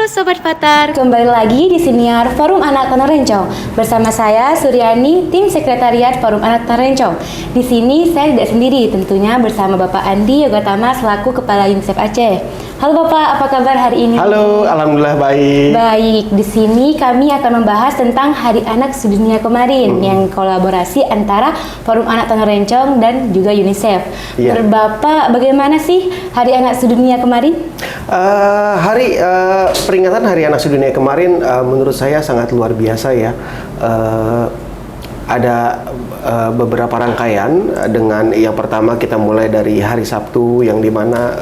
Sobat Fatar. Kembali lagi di siniar Forum Anak Tanah Rencong bersama saya Suryani, tim sekretariat Forum Anak Tanah Rencong. Di sini saya tidak sendiri, tentunya bersama Bapak Andi Yogatama selaku Kepala UNICEF Aceh. Halo Bapak, apa kabar hari ini? Halo, alhamdulillah baik. Baik, di sini kami akan membahas tentang Hari Anak Sedunia kemarin yang kolaborasi antara Forum Anak Tanah Rencong dan juga UNICEF. Iya. Menurut Bapak, bagaimana sih Hari Anak Sedunia kemarin? Peringatan Hari Anak Sedunia kemarin menurut saya sangat luar biasa ya. Ada beberapa rangkaian dengan yang pertama kita mulai dari hari Sabtu yang dimana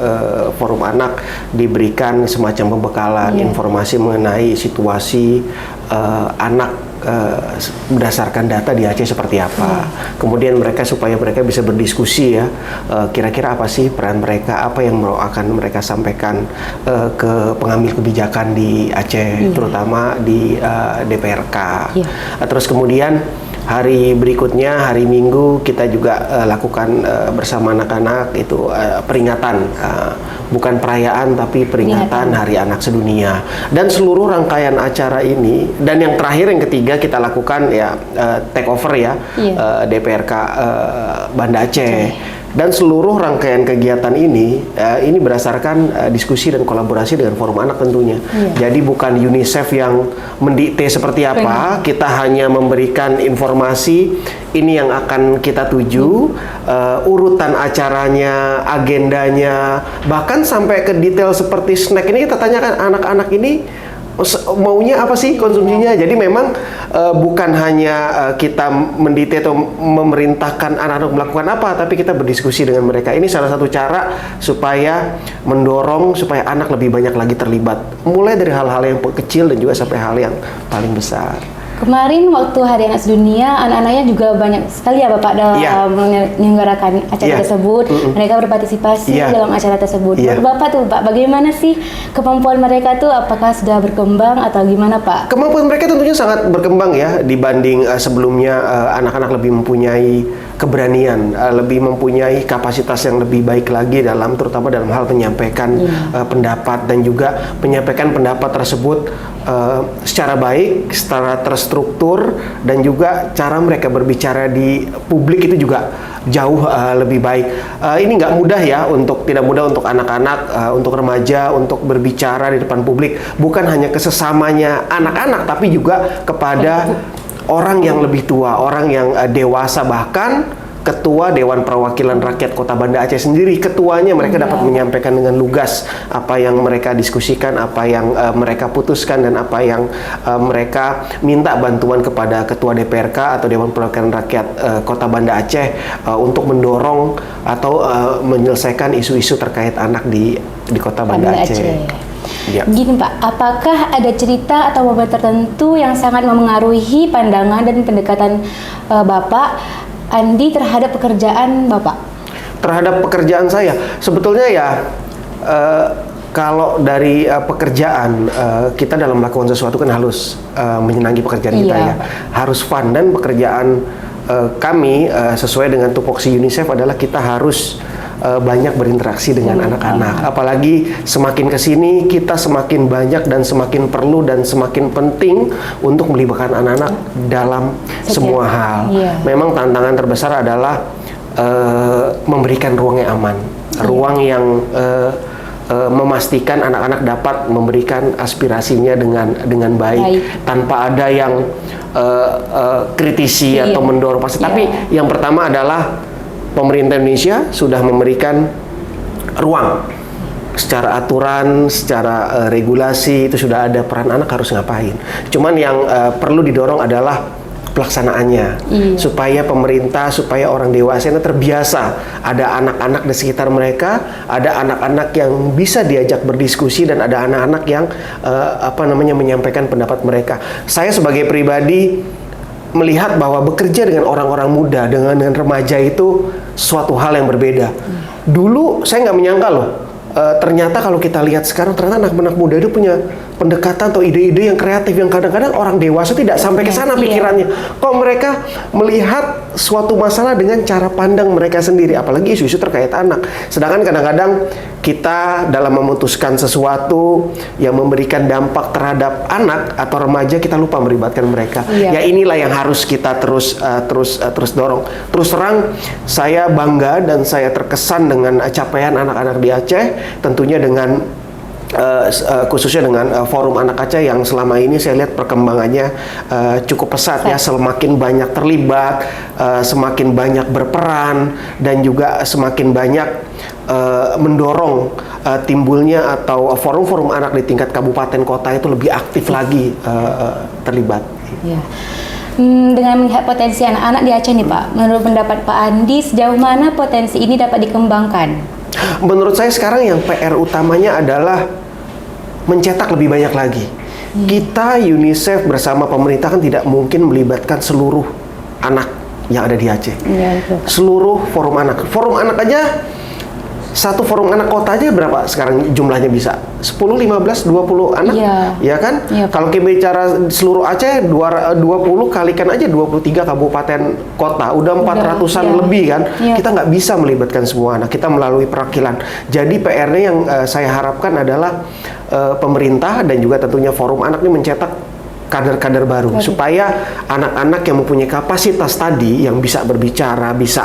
Forum Anak diberikan semacam pembekalan informasi mengenai situasi anak berdasarkan data di Aceh seperti apa. Kemudian supaya mereka bisa berdiskusi ya, kira-kira apa sih peran mereka, apa yang akan mereka sampaikan ke pengambil kebijakan di Aceh, terutama di DPRK. Terus kemudian hari berikutnya, hari Minggu, kita juga lakukan bersama anak-anak itu peringatan, bukan perayaan tapi peringatan Hari Anak Sedunia. Dan seluruh rangkaian acara ini, dan yang terakhir yang ketiga kita lakukan ya take over ya, DPRK Banda Aceh. Dan seluruh rangkaian kegiatan ini berdasarkan diskusi dan kolaborasi dengan Forum Anak tentunya. Jadi bukan UNICEF yang mendikte seperti apa, kita hanya memberikan informasi ini yang akan kita tuju, urutan acaranya, agendanya, bahkan sampai ke detail seperti snack ini kita tanyakan anak-anak ini maunya apa sih konsumsinya. Jadi memang bukan hanya kita mendikte atau memerintahkan anak-anak melakukan apa, tapi kita berdiskusi dengan mereka. Ini salah satu cara supaya mendorong supaya anak lebih banyak lagi terlibat, mulai dari hal-hal yang kecil dan juga sampai hal yang paling besar. Kemarin waktu Hari Anak Sedunia, anak-anaknya juga banyak sekali ya Bapak dalam menyelenggarakan acara tersebut. Mereka berpartisipasi dalam acara tersebut. Menurut Bapak tuh Pak, bagaimana sih kemampuan mereka tuh? Apakah sudah berkembang atau gimana Pak? Kemampuan mereka tentunya sangat berkembang ya dibanding sebelumnya. Anak-anak lebih mempunyai keberanian, lebih mempunyai kapasitas yang lebih baik lagi terutama dalam hal menyampaikan pendapat, dan juga menyampaikan pendapat tersebut secara baik, secara terstruktur, dan juga cara mereka berbicara di publik itu juga jauh lebih baik. Ini nggak mudah ya, tidak mudah untuk anak-anak, untuk remaja, untuk berbicara di depan publik, bukan hanya ke sesamanya anak-anak, tapi juga kepada orang yang lebih tua, orang yang dewasa, bahkan Ketua Dewan Perwakilan Rakyat Kota Banda Aceh sendiri, ketuanya mereka dapat menyampaikan dengan lugas apa yang mereka diskusikan, apa yang mereka putuskan, dan apa yang mereka minta bantuan kepada Ketua DPRK atau Dewan Perwakilan Rakyat Kota Banda Aceh untuk mendorong atau menyelesaikan isu-isu terkait anak di Kota Banda Aceh. Gini Pak, apakah ada cerita atau momen tertentu yang sangat memengaruhi pandangan dan pendekatan Bapak Andi terhadap pekerjaan Bapak? Terhadap pekerjaan saya, sebetulnya ya kalau dari pekerjaan kita dalam melakukan sesuatu kan harus menyenangi pekerjaan kita ya, harus fun. Dan pekerjaan kami sesuai dengan tupoksi UNICEF adalah kita harus banyak berinteraksi dengan anak-anak. Apalagi semakin kesini kita semakin banyak dan semakin perlu dan semakin penting untuk melibatkan anak-anak dalam semua hal. Memang tantangan terbesar adalah memberikan ruang yang aman, ruang yang memastikan anak-anak dapat memberikan aspirasinya dengan baik, tanpa ada yang kritisi atau mendorong pasti. Tapi yang pertama adalah pemerintah Indonesia sudah memberikan ruang secara aturan, secara regulasi, itu sudah ada peran anak harus ngapain. Cuman yang perlu didorong adalah pelaksanaannya, supaya pemerintah, supaya orang dewasa ini terbiasa ada anak-anak di sekitar mereka, ada anak-anak yang bisa diajak berdiskusi, dan ada anak-anak yang menyampaikan pendapat mereka. Saya sebagai pribadi melihat bahwa bekerja dengan orang-orang muda, dengan remaja itu suatu hal yang berbeda. Dulu saya nggak menyangka loh, ternyata kalau kita lihat sekarang, ternyata anak-anak muda itu punya pendekatan atau ide-ide yang kreatif yang kadang-kadang orang dewasa tidak sampai ke sana pikirannya. Kok mereka melihat suatu masalah dengan cara pandang mereka sendiri, apalagi isu-isu terkait anak. Sedangkan kadang-kadang kita dalam memutuskan sesuatu yang memberikan dampak terhadap anak atau remaja, kita lupa melibatkan mereka. Ya inilah yang harus kita terus dorong. Terus terang, saya bangga dan saya terkesan dengan capaian anak-anak di Aceh, tentunya dengan khususnya dengan Forum Anak Aceh yang selama ini saya lihat perkembangannya cukup pesat ya, semakin banyak terlibat, semakin banyak berperan, dan juga semakin banyak mendorong timbulnya atau forum-forum anak di tingkat kabupaten kota itu lebih aktif lagi terlibat. Ya. Dengan melihat potensi anak-anak di Aceh nih Pak, menurut pendapat Pak Andi, sejauh mana potensi ini dapat dikembangkan? Menurut saya sekarang yang PR utamanya adalah mencetak lebih banyak lagi. Kita UNICEF bersama pemerintah kan tidak mungkin melibatkan seluruh anak yang ada di Aceh. Seluruh forum anak. Forum anak aja, satu forum anak kota aja berapa sekarang jumlahnya bisa? 10, 15, 20 anak? Ya kan? Kalau kita bicara seluruh Aceh, 20 kalikan aja 23 kabupaten kota, udah 400-an lebih kan? Kita nggak bisa melibatkan semua anak, kita melalui perwakilan. Jadi PR-nya yang saya harapkan adalah pemerintah dan juga tentunya forum anak ini mencetak kader-kader baru, supaya anak-anak yang mempunyai kapasitas tadi, yang bisa berbicara, bisa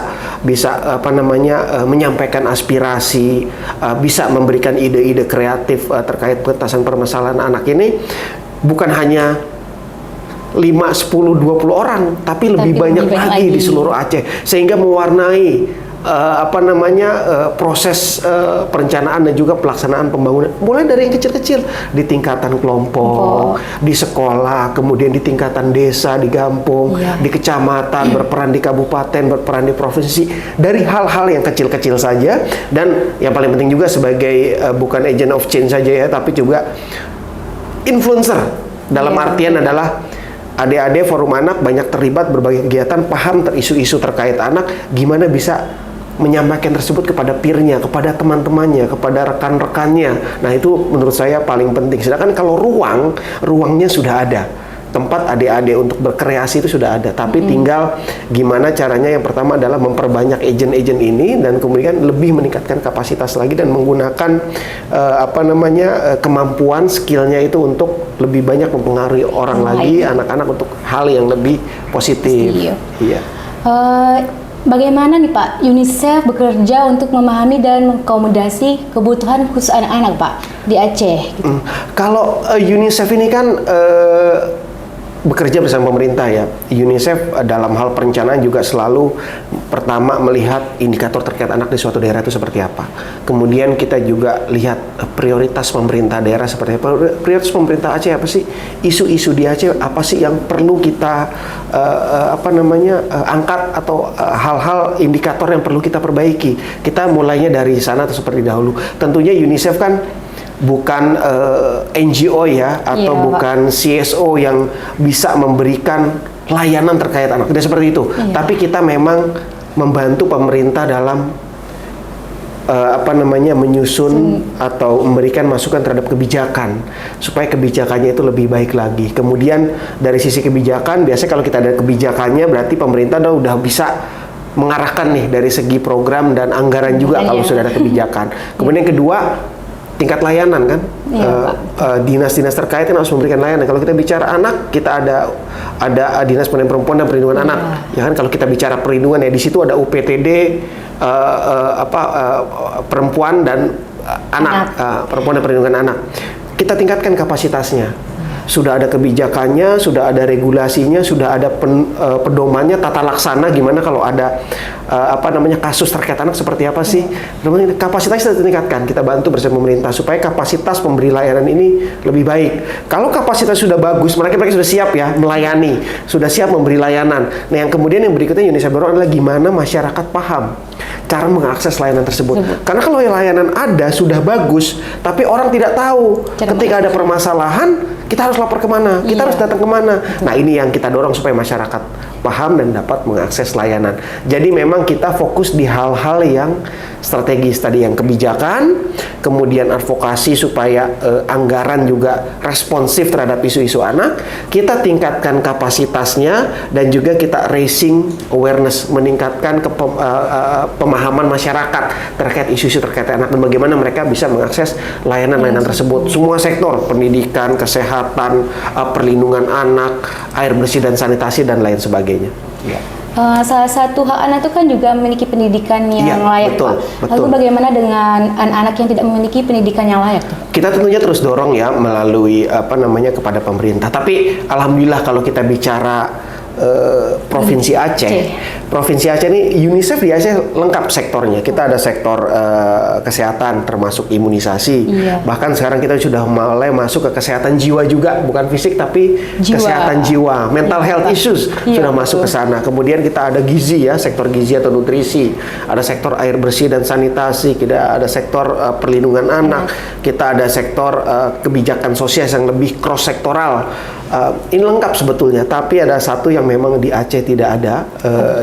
menyampaikan aspirasi, bisa memberikan ide-ide kreatif terkait pengetasan permasalahan anak ini, bukan hanya 5, 10, 20 orang, tapi lebih banyak lagi di seluruh Aceh, sehingga mewarnai proses perencanaan dan juga pelaksanaan pembangunan, mulai dari yang kecil-kecil di tingkatan kelompok, di sekolah, kemudian di tingkatan desa, di kampung, di kecamatan, berperan di kabupaten, berperan di provinsi, dari hal-hal yang kecil-kecil saja. Dan yang paling penting juga sebagai bukan agent of change saja ya, tapi juga influencer, dalam artian adalah adik-adik forum anak banyak terlibat berbagai kegiatan, paham isu-isu terkait anak, gimana bisa menyampaikan tersebut kepada peer-nya, kepada teman-temannya, kepada rekan-rekannya. Nah, itu menurut saya paling penting. Sedangkan kalau ruangnya sudah ada, tempat adik-adik untuk berkreasi itu sudah ada, tapi tinggal gimana caranya. Yang pertama adalah memperbanyak agent-agent ini, dan kemudian lebih meningkatkan kapasitas lagi dan menggunakan kemampuan, skillnya itu untuk lebih banyak mempengaruhi orang lagi, anak-anak, untuk hal yang lebih positif. Bagaimana nih Pak, UNICEF bekerja untuk memahami dan mengakomodasi kebutuhan khusus anak-anak Pak di Aceh? Kalau UNICEF ini kan bekerja bersama pemerintah ya. UNICEF dalam hal perencanaan juga selalu pertama melihat indikator terkait anak di suatu daerah itu seperti apa. Kemudian kita juga lihat prioritas pemerintah daerah seperti apa. Prioritas pemerintah Aceh apa sih? Isu-isu di Aceh apa sih yang perlu kita angkat, atau hal-hal indikator yang perlu kita perbaiki. Kita mulainya dari sana atau seperti dahulu. Tentunya UNICEF kan bukan NGO ya, atau bukan CSO yang bisa memberikan layanan terkait anak, tidak seperti itu. Tapi kita memang membantu pemerintah dalam menyusun atau memberikan masukan terhadap kebijakan, supaya kebijakannya itu lebih baik lagi. Kemudian dari sisi kebijakan, biasanya kalau kita ada kebijakannya, berarti pemerintah udah bisa mengarahkan nih dari segi program dan anggaran juga kalau sudah ada kebijakan. Kemudian yang kedua, tingkat layanan kan, dinas-dinas terkait kan harus memberikan layanan. Kalau kita bicara anak, kita ada dinas pendidikan perempuan dan perlindungan anak. Ya kan, kalau kita bicara perlindungan ya di situ ada UPTD perempuan dan anak, perempuan dan perlindungan anak. Kita tingkatkan kapasitasnya. Sudah ada kebijakannya, sudah ada regulasinya, sudah ada pedomannya, tata laksana gimana kalau ada kasus terkait anak seperti apa sih. Kapasitasnya kita tingkatkan, kita bantu bersama pemerintah supaya kapasitas pemberi layanan ini lebih baik. Kalau kapasitas sudah bagus, mereka sudah siap ya melayani, sudah siap memberi layanan. Nah, yang kemudian yang berikutnya UNICEF dorong adalah gimana masyarakat paham cara mengakses layanan tersebut. Karena kalau layanan ada sudah bagus, tapi orang tidak tahu ketika ada permasalahan, kita harus lapor kemana, kita harus datang kemana. Nah, ini yang kita dorong supaya masyarakat paham dan dapat mengakses layanan. Jadi memang kita fokus di hal-hal yang strategis tadi, yang kebijakan, kemudian advokasi supaya anggaran juga responsif terhadap isu-isu anak, kita tingkatkan kapasitasnya dan juga kita raising awareness, meningkatkan pemahaman masyarakat terkait isu-isu terkait anak dan bagaimana mereka bisa mengakses layanan-layanan tersebut. Semua sektor, pendidikan, kesehatan, perlindungan anak, air bersih dan sanitasi dan lain sebagainya. Ya. Salah satu hak anak itu kan juga memiliki pendidikan yang layak, betul, Pak. Lalu bagaimana dengan anak-anak yang tidak memiliki pendidikan yang layak tuh? Kita tentunya terus dorong ya melalui kepada pemerintah. Tapi alhamdulillah kalau kita bicara Provinsi Aceh. Provinsi Aceh ini UNICEF di Aceh lengkap sektornya. Kita ada sektor kesehatan termasuk imunisasi. Bahkan sekarang kita sudah mulai masuk ke kesehatan jiwa juga, bukan fisik tapi kesehatan jiwa, mental health issues sudah masuk ke sana. Kemudian kita ada gizi ya, sektor gizi atau nutrisi. Ada sektor air bersih dan sanitasi, kita ada sektor perlindungan anak, kita ada sektor kebijakan sosial yang lebih cross sektoral. Ini lengkap sebetulnya, tapi ada satu yang memang di Aceh tidak ada,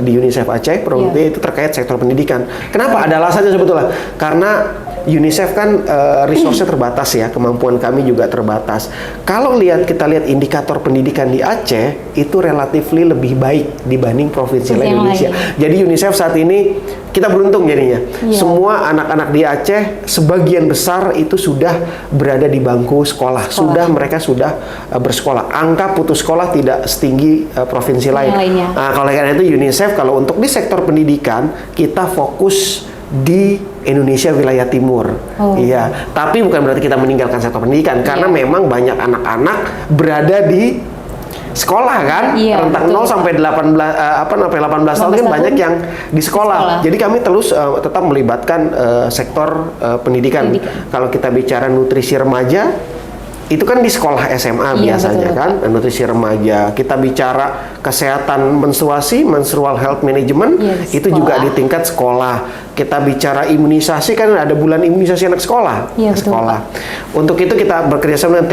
di UNICEF Aceh, itu terkait sektor pendidikan. Kenapa? Ada alasannya sebetulnya. Karena UNICEF kan resource-nya terbatas ya, kemampuan kami juga terbatas. Kalau kita lihat indikator pendidikan di Aceh, itu relatifly lebih baik dibanding provinsi lain Indonesia. Jadi UNICEF saat ini, kita beruntung jadinya. Semua anak-anak di Aceh, sebagian besar itu sudah berada di bangku sekolah. Mereka sudah bersekolah. Angka putus sekolah tidak setinggi provinsi lain. Nah, kalau karena itu UNICEF, kalau untuk di sektor pendidikan, kita fokus di Indonesia wilayah timur. Iya, tapi bukan berarti kita meninggalkan sektor pendidikan, karena memang banyak anak-anak berada di sekolah kan, rentang 0 sampai 18 tahun kan banyak yang di sekolah. Jadi kami terus tetap melibatkan sektor pendidikan. Kalau kita bicara nutrisi remaja, itu kan di sekolah SMA biasanya kan, nutrisi remaja. Kita bicara kesehatan menstruasi, menstrual health management, itu juga di tingkat sekolah. Kita bicara imunisasi, kan ada bulan imunisasi anak sekolah. Sekolah. Untuk itu kita bekerjasama dengan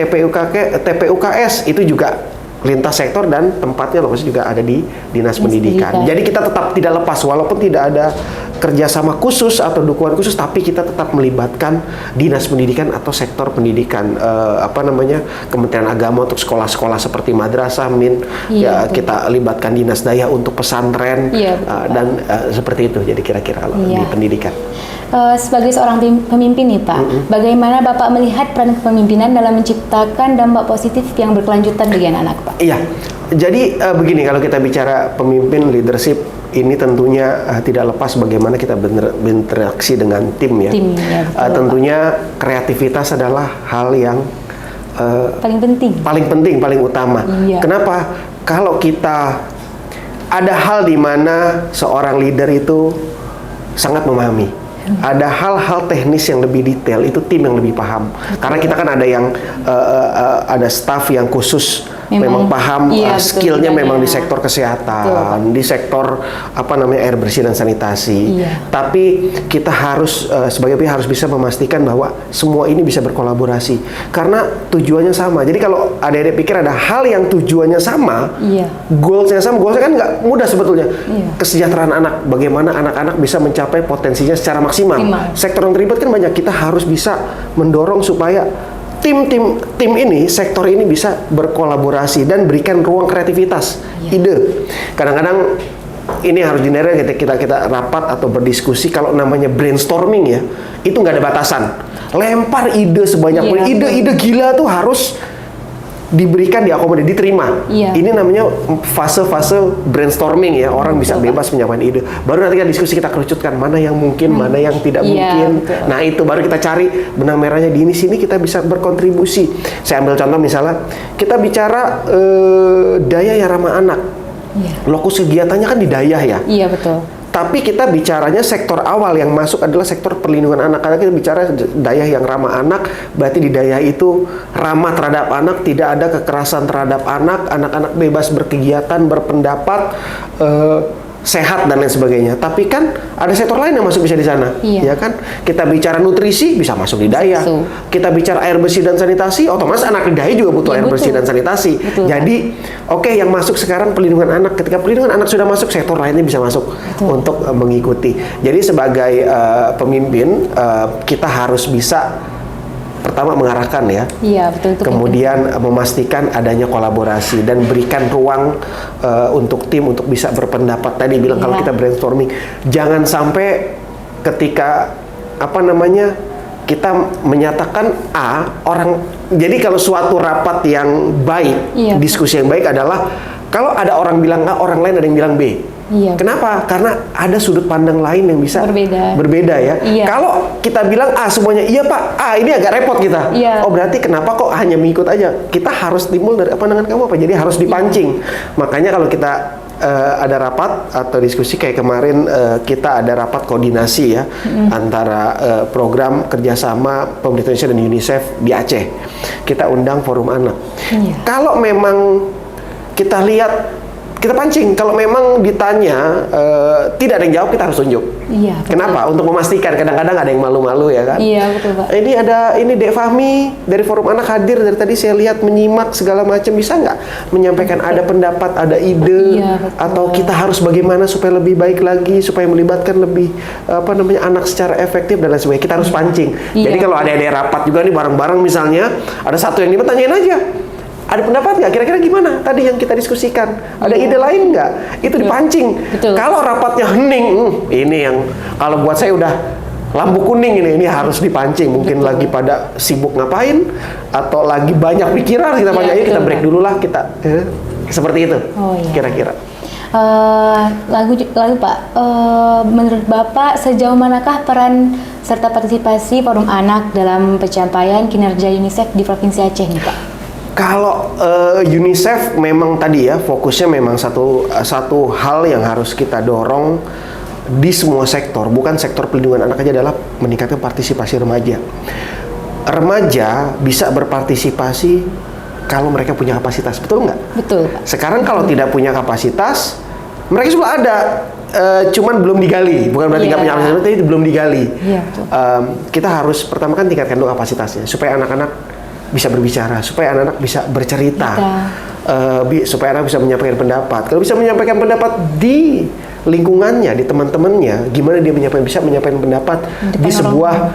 TPUKS, itu juga lintas sektor dan tempatnya lokasi juga ada di Dinas Pendidikan. Jadi kita tetap tidak lepas, walaupun tidak ada kerjasama khusus atau dukungan khusus, tapi kita tetap melibatkan Dinas Pendidikan atau sektor pendidikan, Kementerian Agama untuk sekolah-sekolah seperti madrasah, kita libatkan Dinas Daya untuk pesantren, dan seperti itu. Jadi kira-kira kalau di pendidikan. Sebagai seorang pemimpin nih Pak, bagaimana Bapak melihat peran kepemimpinan dalam menciptakan dampak positif yang berkelanjutan bagi anak-anak, Pak? Iya, jadi begini, kalau kita bicara pemimpin, leadership, ini tentunya tidak lepas bagaimana kita berinteraksi dengan tim ya. Tentunya kreativitas adalah hal yang paling penting, paling utama. Kenapa? Kalau kita ada hal di mana seorang leader itu sangat memahami. Ada hal-hal teknis yang lebih detail, itu tim yang lebih paham. Karena kita kan ada yang ada staff yang khusus memang paham, skillnya memang di sektor kesehatan, di sektor air bersih dan sanitasi. Tapi kita harus sebagai pihak harus bisa memastikan bahwa semua ini bisa berkolaborasi karena tujuannya sama. Jadi kalau adik-adik pikir ada hal yang tujuannya sama, goalsnya sama, goalsnya kan nggak mudah sebetulnya. Kesejahteraan anak, bagaimana anak-anak bisa mencapai potensinya secara maksimal. Sektor yang terlibat kan banyak, kita harus bisa mendorong supaya tim ini, sektor ini bisa berkolaborasi dan berikan ruang kreativitas, ide. Kadang-kadang ini harus dinilai kita rapat atau berdiskusi, kalau namanya brainstorming ya, itu nggak ada batasan. Lempar ide sebanyak mungkin, ide-ide gila tuh harus diberikan, diakomodir, diterima. Ini namanya fase-fase brainstorming ya, orang bisa bebas menyampaikan ide. Baru nanti kita diskusi, kita kerucutkan mana yang mungkin, mana yang tidak mungkin. Nah itu baru kita cari benang merahnya, di sini kita bisa berkontribusi. Saya ambil contoh misalnya, kita bicara daya yang ramah anak. Lokus kegiatannya kan di daya ya. Iya betul. Tapi kita bicaranya sektor awal yang masuk adalah sektor perlindungan anak. Karena kita bicara daya yang ramah anak, berarti di daya itu ramah terhadap anak, tidak ada kekerasan terhadap anak, anak-anak bebas berkegiatan, berpendapat, sehat dan lain sebagainya. Tapi kan ada sektor lain yang masuk bisa di sana, ya kan? Kita bicara nutrisi bisa masuk di daya. Kita bicara air bersih dan sanitasi, otomatis anak di daya juga butuh air bersih dan sanitasi. Jadi, yang masuk sekarang pelindungan anak. Ketika pelindungan anak sudah masuk, sektor lainnya bisa masuk untuk mengikuti. Jadi sebagai pemimpin, kita harus bisa pertama mengarahkan ya, kemudian memastikan adanya kolaborasi dan berikan ruang untuk tim untuk bisa berpendapat. Tadi bilang kalau kita brainstorming, jangan sampai ketika kita menyatakan A, jadi kalau suatu rapat yang baik, diskusi yang baik adalah kalau ada orang bilang A, orang lain ada yang bilang B. Kenapa? Karena ada sudut pandang lain yang bisa berbeda ya. Kalau kita bilang A semuanya, iya Pak, ini agak repot kita. Oh berarti kenapa kok hanya mengikut aja? Kita harus timbul dari pandangan kamu apa? Jadi harus dipancing. Makanya kalau kita ada rapat atau diskusi kayak kemarin, kita ada rapat koordinasi ya antara program kerjasama pemerintah Indonesia dan UNICEF di Aceh. Kita undang forum anak. Kalau memang kita lihat, kita pancing, kalau memang ditanya tidak ada yang jawab, kita harus tunjuk. Kenapa? Untuk memastikan. Kadang-kadang ada yang malu-malu ya kan. Betul Pak. Ini Dek Fahmi dari Forum Anak hadir, dari tadi saya lihat menyimak segala macam, bisa nggak menyampaikan ada pendapat, ada ide, atau kita harus bagaimana supaya lebih baik lagi, supaya melibatkan lebih anak secara efektif dan lain sebagainya. Kita harus pancing. Jadi kalau ada rapat juga nih bareng-bareng misalnya, ada satu yang tanyain aja. Ada pendapat nggak? Kira-kira gimana? Tadi yang kita diskusikan. Ada ide lain nggak? Itu dipancing. Kalau rapatnya hening, ini yang kalau buat saya udah lampu kuning ini harus dipancing. Mungkin lagi pada sibuk ngapain atau lagi banyak pikiran, kita kita break dulu lah kita. Seperti itu. Kira-kira. Lalu Pak, menurut Bapak sejauh manakah peran serta partisipasi Forum Anak dalam pencapaian kinerja UNICEF di Provinsi Aceh nih Pak? Kalau UNICEF memang tadi ya fokusnya memang satu hal yang harus kita dorong di semua sektor, bukan sektor pelindungan anak aja, adalah meningkatkan partisipasi remaja. Remaja bisa berpartisipasi kalau mereka punya kapasitas, betul nggak? Betul Pak. Sekarang kalau tidak punya kapasitas, mereka sudah ada, cuman belum digali. Bukan berarti nggak punya kapasitas, tapi belum digali. Kita harus pertama kan tingkatkan dulu kapasitasnya supaya anak-anak bisa berbicara, supaya anak-anak bisa bercerita, supaya anak bisa menyampaikan pendapat. Kalau bisa menyampaikan pendapat di lingkungannya, di teman-temannya, gimana dia bisa menyampaikan pendapat di sebuah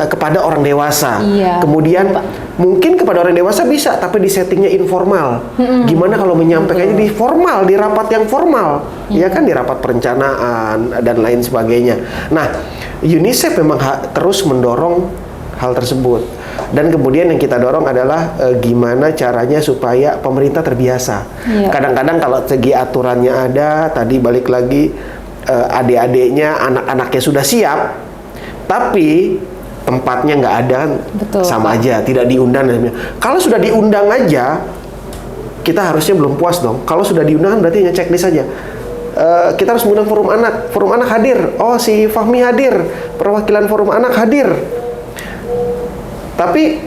kepada orang dewasa. Kemudian mungkin kepada orang dewasa bisa, tapi di settingnya informal. Gimana kalau menyampaikannya di formal, di rapat yang formal, ya kan, di rapat perencanaan dan lain sebagainya. Nah, UNICEF memang terus mendorong hal tersebut, dan kemudian yang kita dorong adalah gimana caranya supaya pemerintah terbiasa. Kadang-kadang kalau segi aturannya ada, tadi balik lagi adik-adiknya, anak-anaknya sudah siap, tapi tempatnya nggak ada, sama aja, tidak diundang. Kalau sudah diundang aja, kita harusnya belum puas dong. Kalau sudah diundang berarti hanya checklist saja. Kita harus mengundang forum anak hadir. Oh, si Fahmi hadir, perwakilan forum anak hadir. Tapi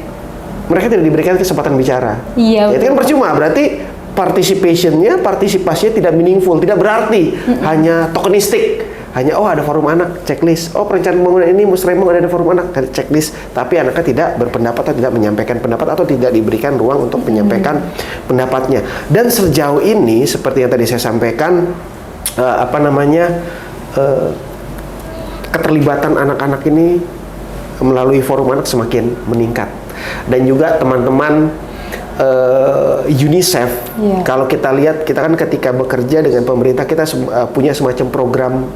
mereka tidak diberikan kesempatan bicara. Itu kan percuma. Berarti partisipasinya tidak meaningful, tidak berarti, hanya tokenistik. Hanya ada forum anak, checklist. Perencanaan pembangunan ini musremong ada forum anak, checklist. Tapi anaknya tidak berpendapat atau tidak menyampaikan pendapat atau tidak diberikan ruang untuk menyampaikan pendapatnya. Dan sejauh ini seperti yang tadi saya sampaikan, keterlibatan anak-anak ini melalui forum anak semakin meningkat. Dan juga teman-teman UNICEF, kalau kita lihat, kita kan ketika bekerja dengan pemerintah, kita punya semacam program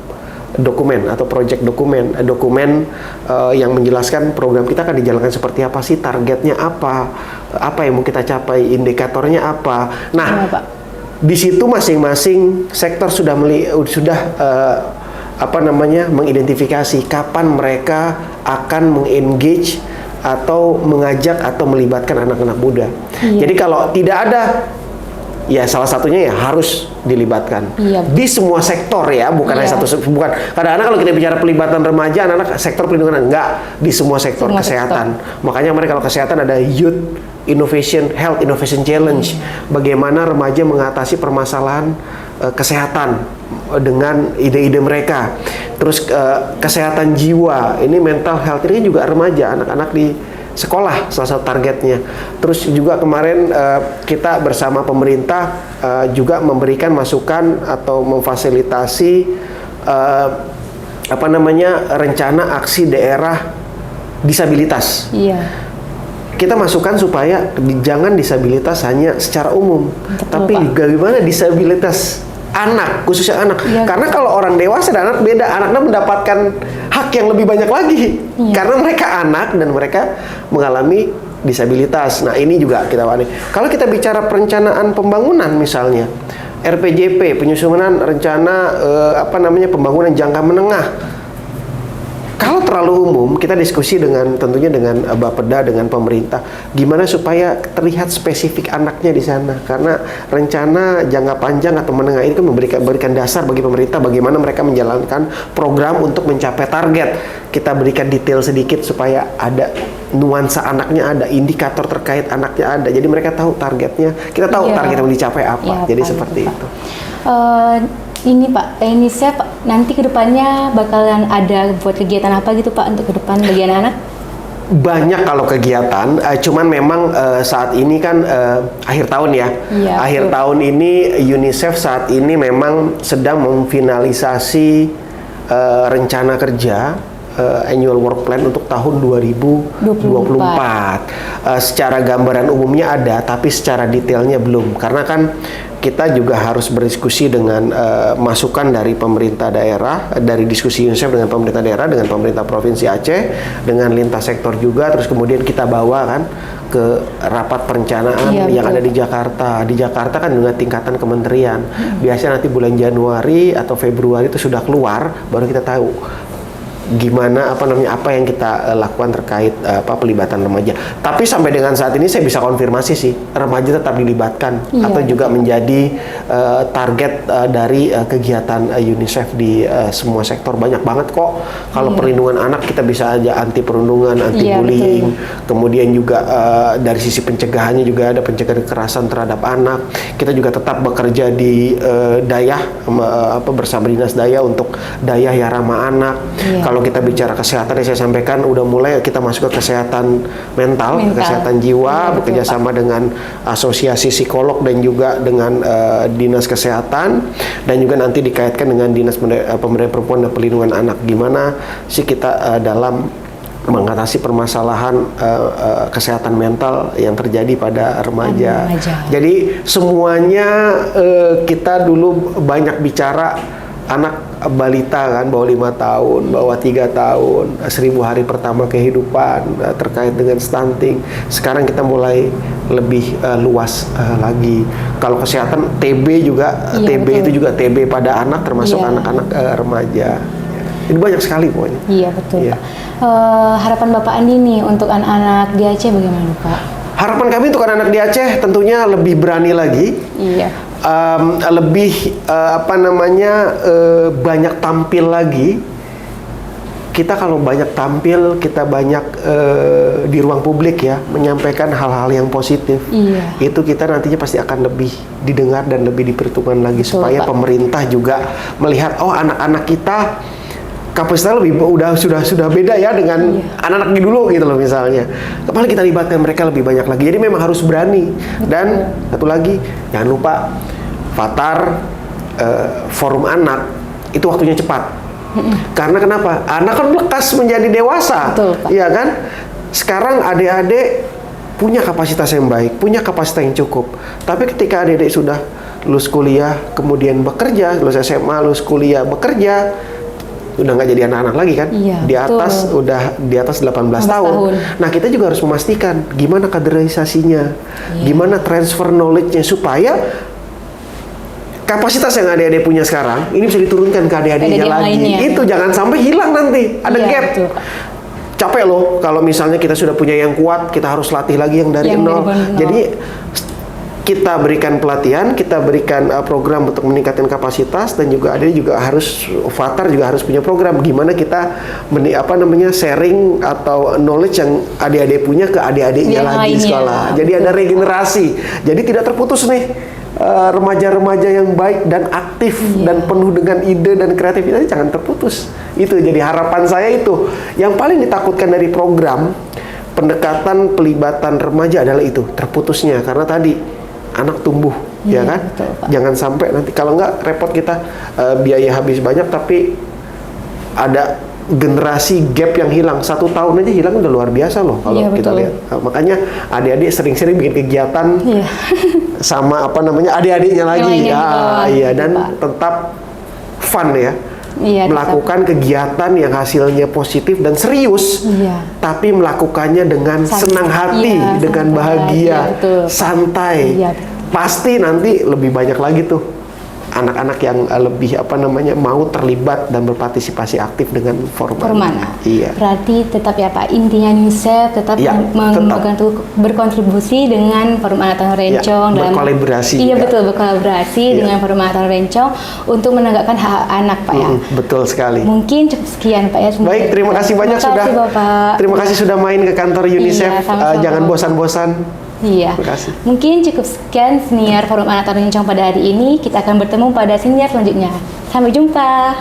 dokumen atau project dokumen yang menjelaskan program kita akan dijalankan seperti apa sih, targetnya apa yang mau kita capai, indikatornya apa. Nah, di situ masing-masing sektor sudah mengidentifikasi kapan mereka akan mengengage atau mengajak atau melibatkan anak-anak muda. Jadi kalau tidak ada, ya salah satunya ya harus dilibatkan di semua sektor ya, bukan hanya bukan. Kadang-kadang kalau kita bicara pelibatan remaja, anak-anak sektor pelindungan, enggak, di semua sektor kesehatan. Makanya mereka kalau kesehatan ada Youth Innovation Health Innovation Challenge. Bagaimana remaja mengatasi permasalahan kesehatan dengan ide-ide mereka. Terus kesehatan jiwa, ini mental health ini juga remaja, anak-anak di sekolah salah satu targetnya. Terus juga kemarin kita bersama pemerintah juga memberikan masukan atau memfasilitasi rencana aksi daerah disabilitas. Iya. Kita masukkan supaya jangan disabilitas hanya secara umum, Betul, tapi Pak. bagaimana disabilitas anak, khususnya anak. Iya, karena kalau orang dewasa dan anak beda, anaknya mendapatkan hak yang lebih banyak lagi. Iya. Karena mereka anak dan mereka mengalami disabilitas. Nah, ini juga kita wani. Kalau kita bicara perencanaan pembangunan misalnya, RPJP, penyusunan rencana pembangunan jangka menengah. Kalau terlalu umum, kita diskusi tentunya dengan Bapeda, dengan pemerintah, gimana supaya terlihat spesifik anaknya di sana. Karena rencana jangka panjang atau menengah ini kan memberikan dasar bagi pemerintah bagaimana mereka menjalankan program untuk mencapai target. Kita berikan detail sedikit supaya ada nuansa anaknya, ada indikator terkait anaknya ada. Jadi mereka tahu targetnya, kita tahu target yang dicapai apa. Jadi seperti itu. Ini Pak, UNICEF nanti kedepannya bakalan ada buat kegiatan apa gitu Pak untuk ke depan bagi anak-anak? Banyak kalau kegiatan, cuman memang saat ini kan akhir tahun ya. Iya, akhir tahun ini UNICEF saat ini memang sedang memfinalisasi rencana kerja annual work plan untuk tahun 2024. Secara gambaran umumnya ada, tapi secara detailnya belum. Karena kan kita juga harus berdiskusi dengan masukan dari pemerintah daerah, dari diskusi UNICEF dengan pemerintah daerah, dengan pemerintah Provinsi Aceh, dengan lintas sektor juga, terus kemudian kita bawa kan ke rapat perencanaan yang ada di Jakarta. Di Jakarta kan dengan tingkatan kementerian. Biasanya nanti bulan Januari atau Februari itu sudah keluar, baru kita tahu gimana apa yang kita lakukan terkait pelibatan remaja. Tapi sampai dengan saat ini saya bisa konfirmasi sih, remaja tetap dilibatkan atau juga menjadi target dari kegiatan UNICEF di semua sektor. Banyak banget kok. Kalau perlindungan anak kita bisa aja anti perundungan, anti bullying. Kemudian juga dari sisi pencegahannya juga ada pencegahan kekerasan terhadap anak. Kita juga tetap bekerja di dayah bersama dinas dayah untuk dayah yang ramah anak. Kalau kita bicara kesehatan yang saya sampaikan, udah mulai kita masuk ke kesehatan mental. Kesehatan jiwa, bekerja sama dengan asosiasi psikolog dan juga dengan dinas kesehatan, dan juga nanti dikaitkan dengan dinas pemberdayaan perempuan dan perlindungan anak. Gimana sih kita dalam mengatasi permasalahan kesehatan mental yang terjadi pada remaja. Jadi semuanya kita dulu banyak bicara anak balita kan, bawah 5 tahun, bawah 3 tahun, 1000 hari pertama kehidupan, terkait dengan stunting. Sekarang kita mulai lebih luas lagi. Kalau kesehatan TB juga, itu juga TB pada anak termasuk anak-anak remaja. Ini banyak sekali pokoknya. Iya betul. Pak. Harapan Bapak Andi nih untuk anak-anak di Aceh bagaimana Pak? Harapan kami untuk anak-anak di Aceh tentunya lebih berani lagi. Lebih banyak tampil lagi. Kita kalau banyak tampil, kita banyak di ruang publik ya, menyampaikan hal-hal yang positif. Itu kita nantinya pasti akan lebih didengar dan lebih diperhitungkan lagi. Betul, supaya Pak. Pemerintah juga melihat, oh anak-anak kita kapasitasnya sudah beda ya dengan anak-anak di dulu gitu loh misalnya. Kepala kita libatkan mereka lebih banyak lagi. Jadi memang harus berani. Dan satu lagi, jangan lupa Fatar forum anak itu waktunya cepat. Karena kenapa? Anak kan lekas menjadi dewasa. Iya kan? Sekarang adik-adik punya kapasitas yang baik, punya kapasitas yang cukup. Tapi ketika adik-adik sudah lulus kuliah, kemudian bekerja, lulus SMA, lulus kuliah, bekerja, udah nggak jadi anak-anak lagi kan? Di atas 18 tahun. Nah, kita juga harus memastikan gimana kaderisasinya, gimana transfer knowledge-nya supaya kapasitas yang adik-adik punya sekarang ini bisa diturunkan ke adik-adiknya lagi. Itu jangan sampai hilang nanti. Ada gap. Capek loh kalau misalnya kita sudah punya yang kuat, kita harus latih lagi yang dari nol. Jadi kita berikan pelatihan, kita berikan program untuk meningkatkan kapasitas, dan juga ada Fatar juga harus punya program gimana kita sharing atau knowledge yang adik-adik punya ke adik-adiknya lagi di sekolah. Jadi ada regenerasi. Jadi tidak terputus nih remaja-remaja yang baik dan aktif dan penuh dengan ide dan kreativitas, jangan terputus. Itu jadi harapan saya itu. Yang paling ditakutkan dari program pendekatan pelibatan remaja adalah itu, terputusnya, karena tadi anak tumbuh, ya kan? Betul, Pak. Jangan sampai nanti kalau nggak repot kita, biaya habis banyak tapi ada generasi gap yang hilang. 1 tahun aja hilang udah luar biasa loh kalau kita lihat. Makanya adik-adik sering-sering bikin kegiatan sama adik-adiknya lagi. Iya, dan tetap fun ya. Melakukan kegiatan yang hasilnya positif dan serius, tapi melakukannya dengan senang hati, dengan bahagia, santai. Pasti nanti lebih banyak lagi tuh anak-anak yang lebih mau terlibat dan berpartisipasi aktif dengan forum anak. Iya. Berarti tetap ya Pak, intinya UNICEF tetap berkontribusi dengan forum anak Tanah Rencong dalam berkolaborasi. Iya betul, berkolaborasi dengan forum anak Tanah Rencong untuk menegakkan hak anak Pak ya. Betul sekali. Mungkin cukup sekian Pak ya. Baik, terima kasih banyak sudah. Bapak. Terima kasih sudah main ke kantor UNICEF. Jangan bosan-bosan. Iya. Mungkin cukup sekian senior Forum Anak Tanah Rencong pada hari ini. Kita akan bertemu pada senior selanjutnya. Sampai jumpa.